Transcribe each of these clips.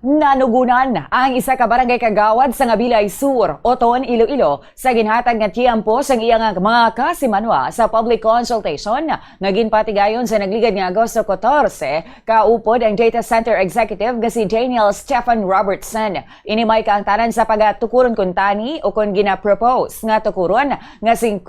Nanugunan ang isa ka barangay kagawad sa Ngabilay Sur, Oton, Iloilo sa ginhatag nga tiyempo sa iyang mga kasimanwa sa public consultation nga ginpatigayon sa nagligad nga Agosto 14 kaupod ang data center executive nga si Daniel Stephen Robertson. Inimay kaangtanan sa pagatukuron kun tani o kun gina-propose nga tukuron nga 50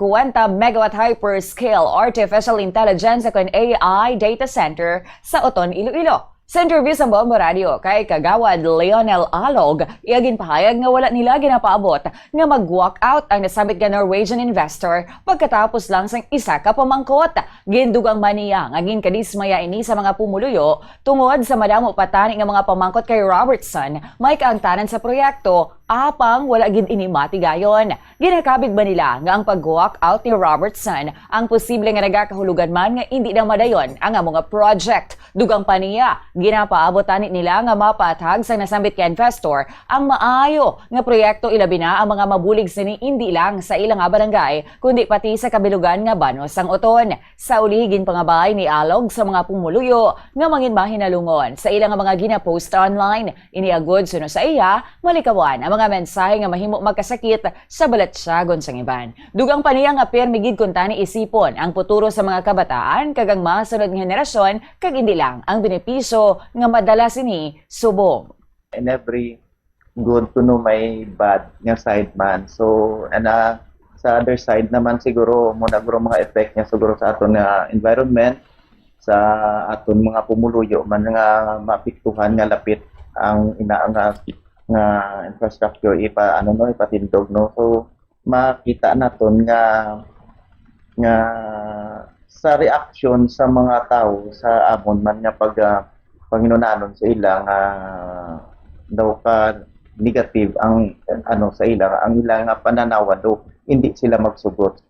megawatt hyperscale artificial intelligence kun AI data center sa Oton, Iloilo. Sa interview sa Bombo Radio kay Kagawad Leonel Alog, iagin pahayag nga wala nila ginapaabot nga mag-walk out ang nasabit nga Norwegian investor pagkatapos lang sang isa ka pamangkot. Gindugang maniya nga ginkadismaya ini sa mga pumuluyo tungod sa madamo patani nga mga pamangkot kay Robertson may kaangtanan sa proyekto apang wala gid ini matigayon. Ginakabig ba nila nga ang pag-walk out ni Robertson ang posible nga nagakahulugan man nga hindi na madayon ang mga project. Dugang paniya, ginapaabot tani nila nga mapatag sa nasambit ka investor ang maayo nga proyekto ilabi na ang mga mabulig sini hindi lang sa ilang nga barangay kundi pati sa kabilugan nga banos sang Oton. Sa uligin pangabay ni Alog sa mga pumuluyo nga mangin mahinalungon sa ilang nga mga ginapost online. Iniagod suno sa iya malikawan ang mga mensahe nga mahimo magkasakit sa balatsyagon sang iban. Dugang paniya nga permigid kun tani isipon ang futuro sa mga kabataan kagang masunod nga henerasyon kag hindi lang ang benepisyo nga madala sini subong. In every good to know may bad nga side man. So, sa other side naman siguro, muna mga effect niya siguro sa aton nga environment, sa aton mga pumuluyo, man nga mapiktuhan nga lapit ang nga infrastructure ipatindog no. So, makita naton nga sa reaction sa mga tao sa amon man nga panginunanon sa ilang daw ka negative ang sa ilang ang ilang pananawan do hindi sila magsugot.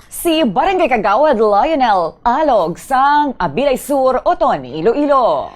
Si Barangay Kagawad Lionel Alog sang Abilay Sur, Oton, Iloilo.